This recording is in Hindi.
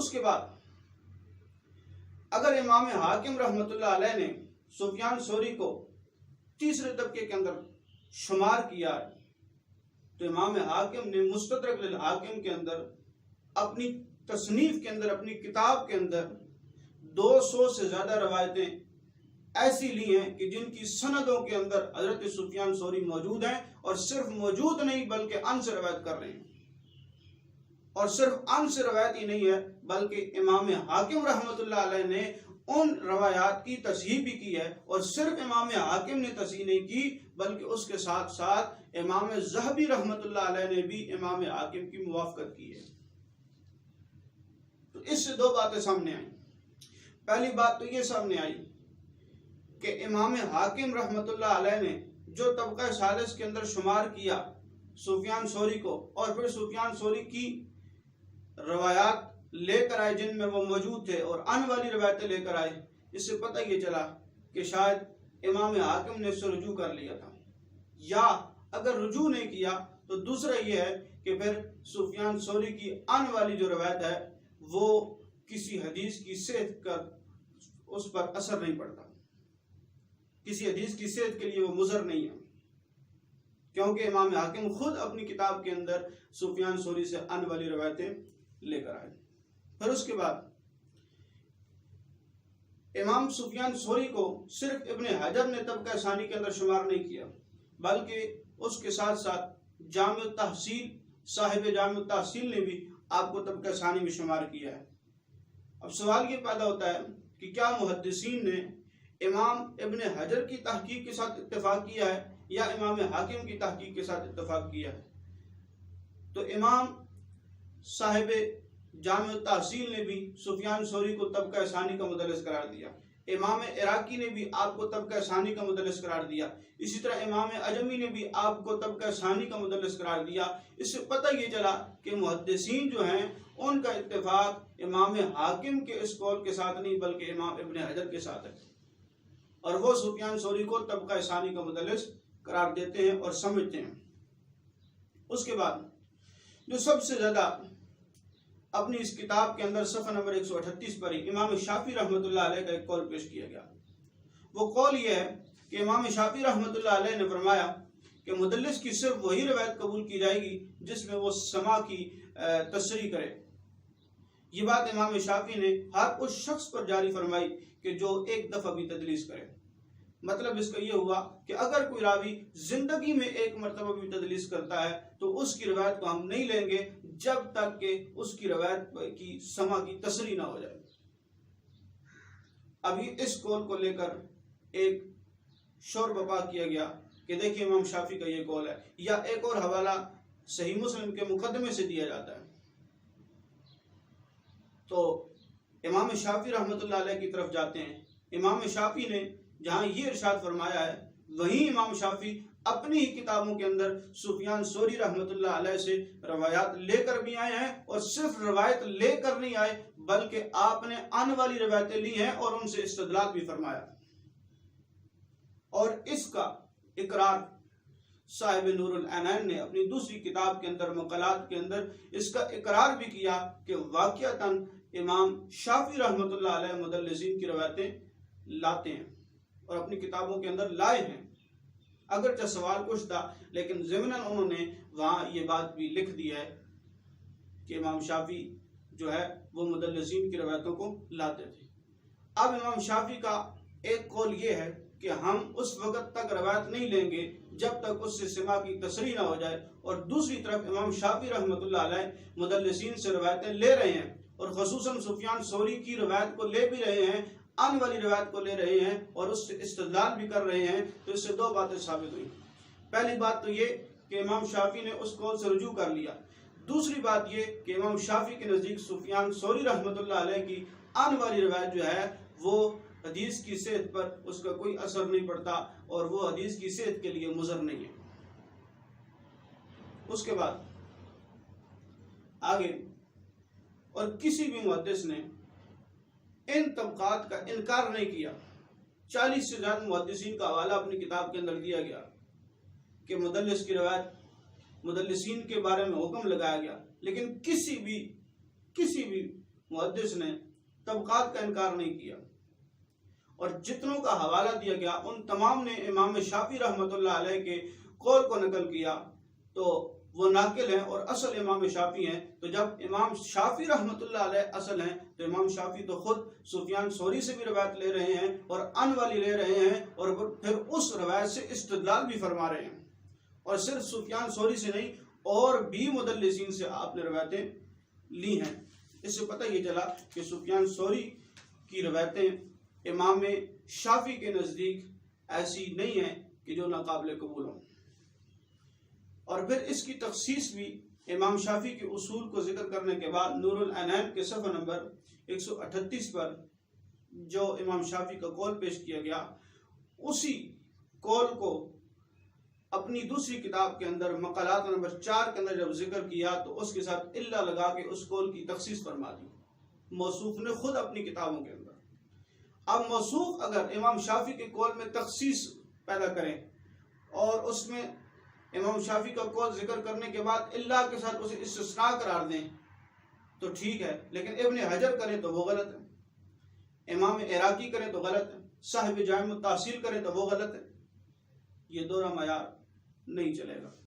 उसके बाद अगर इमाम हाकिम रहमतुल्लाह अलैह ने सुफियान सौरी को तीसरे तबके के अंदर शुमार किया है, तो इमाम हाकिम ने मुस्तदरक लिल हाकिम के अंदर अपनी तसनीफ के अंदर, अपनी किताब के अंदर 200 से ज्यादा रवायतें ऐसी ली हैं कि जिनकी सनदों के अंदर हजरत सुफियान सौरी मौजूद हैं, और सिर्फ मौजूद नहीं बल्कि अन से रवायत कर रहे हैं। और सिर्फ अन से रवायत ही नहीं है बल्कि इमाम हाकिम रहमतुल्लाह अलैह ने उन रवायात की तस्हीह भी की है, और सिर्फ इमाम हाकिम ने तस्हीह नहीं की बल्कि उसके साथ साथ इमाम ज़हबी रहमतुल्लाह अलैह ने भी इमाम हाकिम की मुवाफकत की है। तो इससे दो बातें सामने आई। पहली बात तो ये सामने आई कि इमाम हाकिम रहमतुल्लाह अलैह ने जो तबका सालिस के अंदर शुमार किया सुफियान सौरी को, और फिर सुफियान सौरी की रवायात लेकर आए जिनमें वो मौजूद थे और आने वाली रवायतें लेकर आए, इससे पता ये चला कि शायद इमाम हाकिम ने इससे रुजू कर लिया था, या अगर रुजू नहीं किया तो दूसरा ये है कि फिर सुफियान सौरी की आने वाली जो रवायत है वो किसी हदीस की सेहत का उस पर असर नहीं पड़ता, किसी हदीस की सेहत के लिए वो मुज़र नहीं है, क्योंकि इमाम हाकिम खुद अपनी किताब के अंदर सुफियान सौरी से आने वाली रवायतें लेकर आए। फिर उसके बाद इमाम सुफियान सौरी को सिर्फ इब्ने हजर ने तबका सानी के अंदर शुमार नहीं किया, बल्कि उसके साथ साथ जामिउ तहसील, साहिब जामिउ तहसील ने भी आपको तबका सानी में शुमार किया है। अब सवाल ये पैदा होता है कि क्या मुहद्दिसीन ने इमाम इब्ने हजर की तहकीक के साथ इत्तेफाक किया है या इमाम हाकिम की तहकीक के साथ इत्तेफाक किया है? तो इमाम साहिब जामिउ तहसील ने भी सुफियान सौरी को तबका सानी का मुदल्लिस करार दिया, इमाम इराकी ने भी आपको तबका सानी का मुदल्लिस करार दिया, इसी तरह इमाम अजमी ने भी आपको तबका सानी का मुदल्लिस करार दिया। इससे पता ये चला कि मुहद्दिसीन जो हैं उनका इत्तेफाक इमाम हाकिम के इस कौल के साथ नहीं बल्कि इमाम इब्ने हजर के साथ है, और वो सुफियान सौरी को तबका सानी का मुदल्लिस करार देते हैं और समझते हैं। उसके बाद जो सबसे ज्यादा अपनी इस किताब के अंदर सफ़ा नंबर 138 पर इमाम शाफी रहमतुल्लाह अलैह का एक कौल पेश किया गया। वो कौल ये है कि इमाम शाफी रहमतुल्लाह अलैह ने फरमाया कि मुदल्लिस की सिर्फ वही रवायत कबूल की जाएगी जिसमें वो समा की तसरी करे। ये बात इमाम शाफी ने हर उस शख्स पर जारी फरमाई कि जो एक दफ़ा भी तदलीस करे। मतलब इसका ये हुआ कि अगर कोई रावी जिंदगी में एक मरतबा भी तदलीस करता है तो उसकी रवायत को हम नहीं लेंगे जब तक कि उसकी रवायत की समा की तसरी ना हो जाए। अभी इस कौल को लेकर एक शोर बपा किया गया कि देखिए इमाम शाफी का ये कौल है, या एक और हवाला सही मुस्लिम के मुकदमे से दिया जाता है। तो इमाम शाफी रहमतुल्लाह अलैह की तरफ जाते हैं। इमाम शाफी ने जहां ये इरशाद फरमाया है वहीं इमाम शाफी अपनी ही किताबों के अंदर सुफियान सौरी रहमतुल्लाह अलैह से रवायात लेकर भी आए हैं, और सिर्फ रवायत लेकर नहीं आए बल्कि आपने आने वाली रवायतें ली हैं और उनसे इस्तदलाल भी फरमाया। और इसका इकरार साहिब नूरुल ऐनैन ने अपनी दूसरी किताब के अंदर मक़ालात के अंदर इसका इकरार भी किया कि वाक़ियतन इमाम शाफी रहमतुल्लाह अलैह मुदल्लिसीन की रवायतें लाते हैं और अपनी किताबों के अंदर लाए हैं। अगरचे सवाल कुछ था लेकिन ज़िमनन उन्होंने वहाँ ये बात भी लिख दी है कि इमाम शाफी जो है वो मुदल्लिसीन की रवायतों को लाते थे। अब इमाम शाफी का एक कौल ये है कि हम उस वक़्त तक रवायत नहीं लेंगे जब तक उससे सिमा की तसरी ना हो जाए, और दूसरी तरफ इमाम शाफी रहमतुल्लाह अलैह मुदल्लिसीन से रवायतें ले रहे हैं और ख़ुसूसन सुफियान सौरी की रवायत को ले भी रहे हैं, आने वाली रवायत को ले रहे हैं और उससे इस्तदलाल भी कर रहे हैं। तो इससे दो बातें साबित हुई। पहली बात तो ये कि इमाम शाफी ने उस कौल से रुजू कर लिया। दूसरी बात ये कि इमाम शाफी के नज़दीक सुफियान सौरी रहमतुल्लाह अलैह की आने वाली रवायत जो है वो हदीस की सेहत पर उसका कोई असर नहीं पड़ता और वो हदीस की सेहत के लिए मुज़र नहीं है। उसके बाद आगे, और किसी भी मुहद्दिस ने इन तबकात का इनकार नहीं किया। 40 से ज्यादा मुहद्दिसीन का हवाला अपनी किताब के अंदर दिया गया कि मुदल्लिस की रवायत, मुदल्लिसीन के बारे में हुक्म लगाया गया, लेकिन किसी भी मुहद्दिस ने तबकात का इनकार नहीं किया, और जितनों का हवाला दिया गया उन तमाम ने इमाम शाफी रहमतुल्लाह अलैह के कौल को नकल किया, तो वो नाकिल हैं और असल इमाम शाफी हैं। तो जब इमाम शाफी रहमतुल्लाह अलैह असल हैं, तो इमाम शाफी तो खुद सुफियान सौरी से भी रवायत ले रहे हैं और अन वाली ले रहे हैं, और फिर उस रवायत से इस्तिदलाल भी फरमा रहे हैं। और सिर्फ सुफियान सौरी से नहीं, और भी मुदल्लिसीन से आपने रवायतें ली हैं। इससे पता ये चला कि सुफियान सौरी की रवायतें इमाम शाफी के नज़दीक ऐसी नहीं है कि जो नाकाबिल कबूल हों। और फिर इसकी तखसीस भी इमाम शाफी के उसूल को जिक्र करने के बाद नूरुल ऐनैन के सफ़ा नंबर 138 पर जो इमाम शाफी का कौल पेश किया गया, उसी कौल को अपनी दूसरी किताब के अंदर मक़ालात नंबर 4 के अंदर जब जिक्र किया, तो उसके साथ इल्ला लगा के उस कौल की तखसीस फरमा दी मौसूफ ने खुद अपनी किताबों के अंदर। अब मौसूफ अगर इमाम शाफी के कौल में तखसीस पैदा करें और उसमें इमाम शाफी का कौल जिक्र करने के बाद इल्ला के साथ उसे इस्तिस्ना करार दें तो ठीक है, लेकिन इब्न हजर करें तो वो गलत है, इमाम इराकी करें तो गलत है, साहिब जामिउत तहसील करें तो वो गलत है। ये दोहरा मयार नहीं चलेगा।